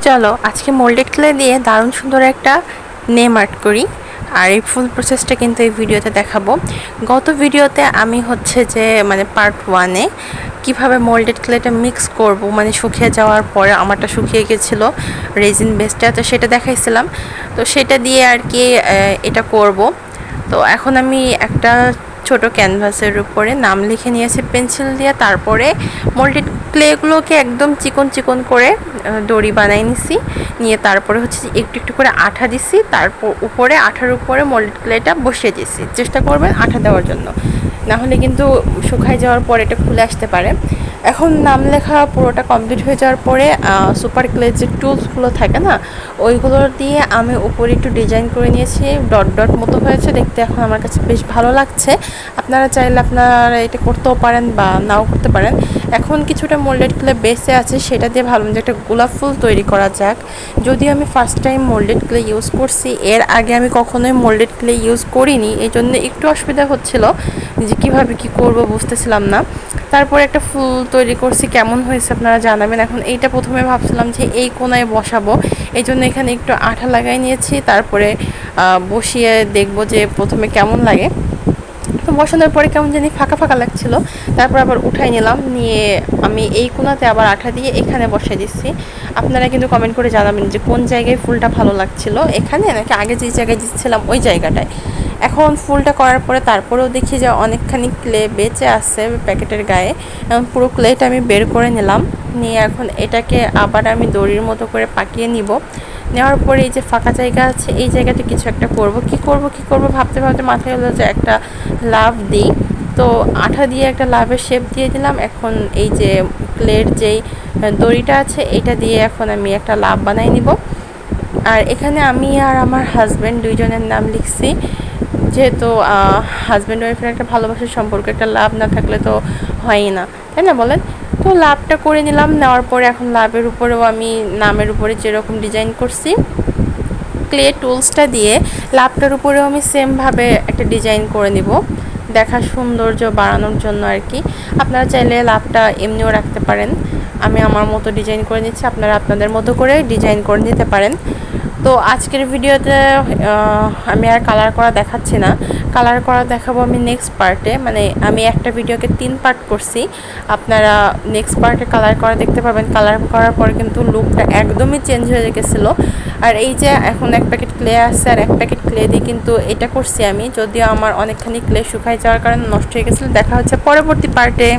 চলো আজকে moulded clay দিয়ে দারুণ সুন্দর একটা নেম আর্ট করি। আর এই ফুল প্রসেসটা কিন্তু এই ভিডিওতে দেখাবো। গত ভিডিওতে আমি হচ্ছে যে পার্ট ওয়ানে কীভাবে মোল্ডেড ক্লেটা মিক্স করব, শুকিয়ে যাওয়ার পরে আমারটা শুকিয়ে গেছিলো রেজিন বেসটা, তো সেটা দেখাইছিলাম। তো সেটা দিয়ে আর কি এটা করব। তো এখন আমি একটা ছোট ক্যানভাসের উপরে নাম লিখে নিয়েছি পেন্সিল দিয়ে। তারপরে মোল্ডেড ক্লেগুলোকে একদম চিকন চিকন করে দড়ি বানাই নিছি, নিয়ে তারপরে হচ্ছে একটু একটু করে আঠা দিছি। তারপর উপরে আঠার উপরে মোল্ডেড ক্লেটা বসিয়ে দিছি। চেষ্টা করবেন আঠা দেওয়ার জন্য, না হলে কিন্তু শুকায় যাওয়ার পরে এটা খুলে আসতে পারে। এখন নাম লেখা পুরোটা কমপ্লিট হয়ে যাওয়ার পরে সুপার ক্লে যে টুলসগুলো থাকে না, ওইগুলো দিয়ে আমি উপরে একটু ডিজাইন করে নিয়েছি। ডট ডট মতো হয়েছে দেখতে, এখন আমার কাছে বেশ ভালো লাগছে। আপনারা চাইলে আপনারা এটা করতেও পারেন বা নাও করতে পারেন। এখন কিছুটা মোল্ডেড ক্লে বেসে আছে, সেটা দিয়ে ভাবলাম যে একটা গোলাপ ফুল তৈরি করা যাক। যদিও আমি first time moulded clay use করছি, এর আগে আমি কখনোই মোল্ডেড ক্লে ইউজ করিনি, এই জন্য একটু অসুবিধা হচ্ছিল যে কীভাবে কী করব বুঝতেছিলাম না। তারপরে একটা ফুল তৈরি করছি, কেমন হয়েছে আপনারা জানাবেন। এখন এইটা প্রথমে ভাবছিলাম যে এই কোনায় বসাবো, এই জন্য এখানে একটু আঠা লাগাই নিয়েছি। তারপরে বসিয়ে দেখব যে প্রথমে কেমন লাগে। তো বসানোর পরে কেমন জানি ফাঁকা ফাঁকা লাগছিলো, তারপর আবার উঠাই নিলাম, নিয়ে আমি এই কোনাতে আবার আঠা দিয়ে এখানে বসিয়ে দিচ্ছি। আপনারা কিন্তু কমেন্ট করে জানাবেন যে কোন জায়গায় ফুলটা ভালো লাগছিল, এখানে নাকি আগে যে জায়গায় দিচ্ছিলাম ওই জায়গাটায়। এখন ফুলটা করার পরে তারপরেও দেখি যে অনেকখানি ক্লে বেঁচে আছে প্যাকেটের গায়ে। এখন পুরো ক্লেটা আমি বের করে নিলাম, নিয়ে এখন এটাকে আবার আমি দড়ির মতো করে পাকিয়ে নিব। নেওয়ার পরে এই যে ফাঁকা জায়গা আছে, এই জায়গাটা কিছু একটা করব, কি করব ভাবতে ভাবতে মাথায় হলো যে একটা লাভ দিই। তো আঠা দিয়ে একটা লাভের শেপ দিয়ে দিলাম। এখন এই যে ক্লের যেই দড়িটা আছে এটা দিয়ে এখন আমি একটা লাভ বানাই নিব। আর এখানে আমি আর আমার হাজব্যান্ড দুইজনের নাম লিখছি, যেহেতু হাজব্যান্ড ওয়াইফের একটা ভালোবাসার সম্পর্ক, একটা লাভ না থাকলে তো হয়ই না, তাই না বলেন। তো লাভটা করে নিলাম, নেওয়ার পরে এখন লাভের উপরেও আমি নামের উপরে যেরকম ডিজাইন করছি ক্লে টুলসটা দিয়ে লাভটার উপরেও আমি সেমভাবে একটা ডিজাইন করে নিব, দেখার সৌন্দর্য বাড়ানোর জন্য আর কি। আপনারা চাইলে লাভটা এমনিও রাখতে পারেন। আমি আমার মতো ডিজাইন করে নিচ্ছি, আপনারা আপনাদের মতো করে ডিজাইন করে নিতে পারেন। তো আজকের ভিডিওতে আমি আর কালার করা দেখাচ্ছি না, কালার করা দেখাবো আমি নেক্সট পার্টে। আমি একটা ভিডিওকে 3 পার্ট করছি, আপনারা নেক্সট পার্টে কালার করা দেখতে পাবেন। কালার করার পর কিন্তু লুকটা একদমই চেঞ্জ হয়ে গেছিলো। আর এই যে এখন এক প্যাকেট ক্লে আছে, আর এক প্যাকেট ক্লে দিয়ে কিন্তু এটা করছি আমি, যদিও আমার অনেকখানি ক্লে শুকাই যাওয়ার কারণে নষ্ট হয়ে গেছিলো। দেখা হচ্ছে পরবর্তী পার্টে।